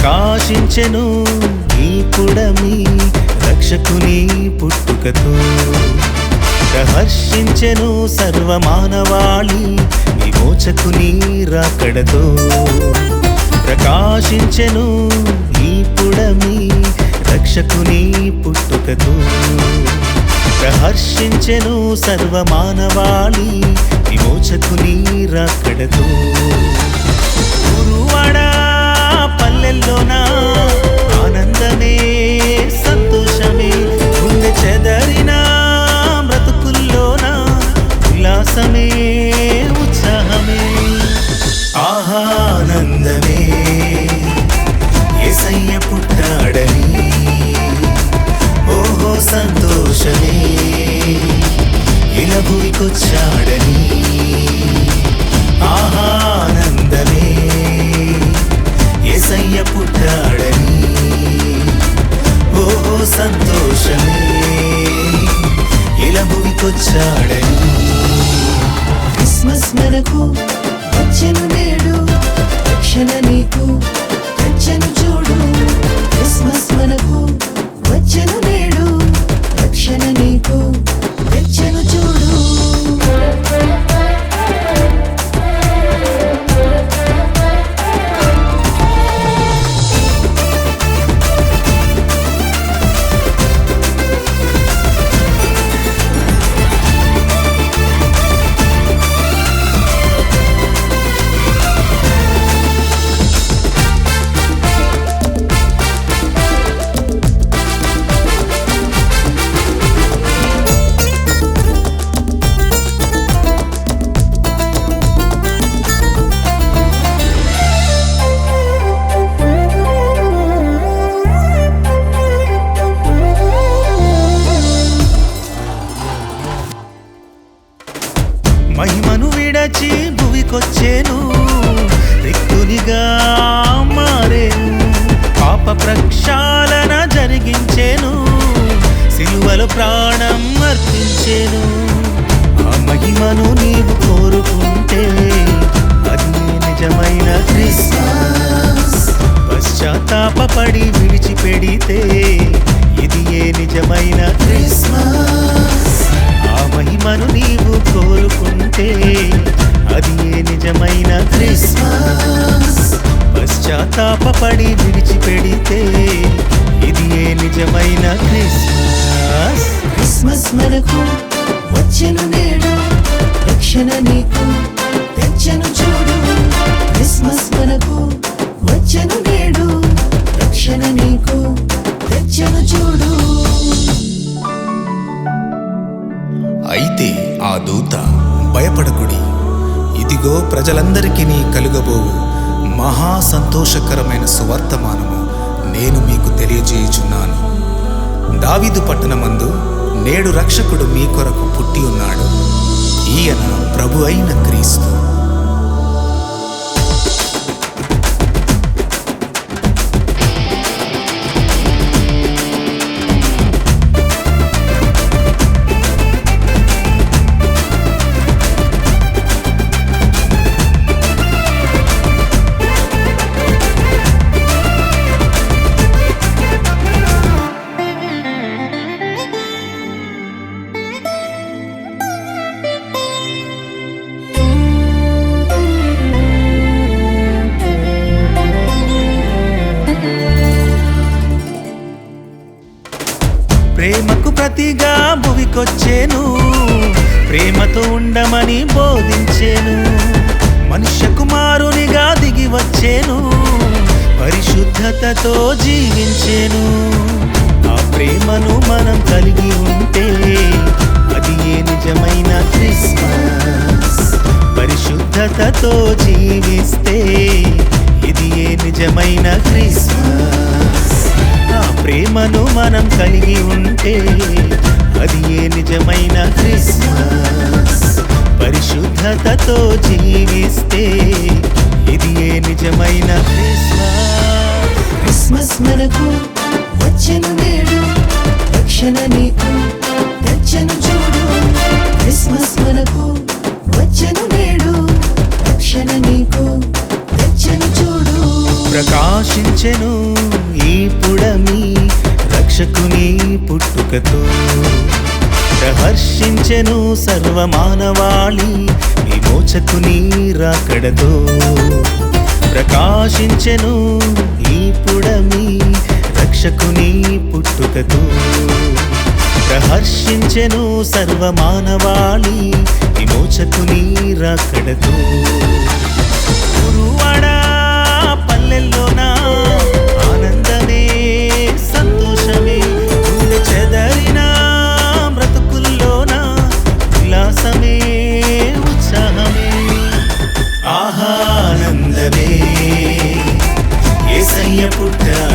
ప్రకాశించెను ఈ పుడమి రక్షకుని పుట్టుకతో. ప్రహర్షించెను సర్వమానవాళి విమోచకుని రాకడతో. ప్రకాశించెను ఈ పుడమి రక్షకుని పుట్టుకతో. ప్రహర్షించెను సర్వమానవాళి విమోచకుని రాకడతో. గురువాడ పల్లెల్లోనా ఆనందమే సంతోషమే, గుండె చెదరిన బ్రతుకుల్లోన ఉల్లాసమే ఉత్సాహమే. ఆనందమే యేసయ్య పుట్టాడని, ఓహో సంతోషమే ఇలా భూమికొచ్చాడని. ఆనందమే యేసయ్య పుట్టాడని, ఓహో సంతోషమే ఇలా భూమికొచ్చాడని. క్రిస్మస్ మనకు వచ్చెను నేడు, రక్షణ నీకు తెచ్చెను చూడు. క్రిస్మస్ మనకు వచ్చెను నేడు, రక్షణ నీకు తెచ్చెను చూడు. మహిమను విడచి భువికొచ్చేను, రిక్తునిగా మారేను. పాప ప్రక్షాళన జరిగించేను, సిలువలో ప్రాణం అర్పించేను. ఆ మహిమను నీవు కోరుకుంటే అది నిజమైన క్రిస్మస్. పశ్చాత్తాపపడి విడిచిపెడితే ఇది ఏ నిజమైన క్రిస్మస్. ఆ మహిమను నీవు కోరుకుంటే అది ఏ నిజమైన క్రిస్మస్. పశ్చాత్తాపపడి విడిచిపెడితే ఇది ఏ నిజమైన క్రిస్మస్. క్రిస్మస్ మనకు వచ్చెను నేడు, రక్షణ నీకు తెచ్చెను చూడు. క్రిస్మస్ మనకు వచ్చెను నేడు, రక్షణ నీకు తెచ్చెను చూడు. అయితే ఆ దూత, భయపడకుడి, ఇదిగో ప్రజలందరికీ కలుగబోవు మహా సంతోషకరమైన సువర్తమానము నేను మీకు తెలియజేయుచున్నాను. దావీదు పట్టణమందు నేడు రక్షకుడు మీ కొరకు పుట్టి ఉన్నాడు. ఈయన ప్రభు అయిన క్రీస్తు. ప్రేమకు ప్రతిగా భువికొచ్చేను, ప్రేమతో ఉండమని బోధించేను. మనుష్య కుమారునిగా దిగి వచ్చేను, పరిశుద్ధతతో జీవించేను. ఆ ప్రేమను మనం కలిగి ఉంటే అది ఏ నిజమైన క్రిస్మస్. పరిశుద్ధతతో జీవిస్తే ఇది ఏ నిజమైన క్రిస్మస్. ఆ ప్రేమను మనం కలిగి ఉంటే అది ఏ నిజమైన క్రిస్మస్. పరిశుద్ధతతో జీవిస్తే ఇది ఏ నిజమైన క్రిస్మస్. క్రిస్మస్ మనకు వచ్చెను నేడు, రక్షణ నీకు తెచ్చెను చూడు. క్రిస్మస్ మనకు వచ్చెను నేడు, రక్షణ నీకు తెచ్చెను చూడు. ప్రకాశించే ప్రకాశించెను ఈ పుడమి రక్షకుని పుట్టుకతో. ప్రహర్షించెను సర్వమానవాళి విమోచకుని రాకడతో. ప్రకాశించెను ఈ పుడమి రక్షకుని పుట్టుకతో. ప్రహర్షించెను సర్వమానవాళి విమోచకుని రాకడతో. గురువాడా పల్లెల్లోనా ఆనందమే సంతోషమే. గుండె చెదరిన బ్రతుకుల్లోనా ఉల్లాసమే ఉత్సాహమే. ఆనందమే యేసయ్య పుట్టాడు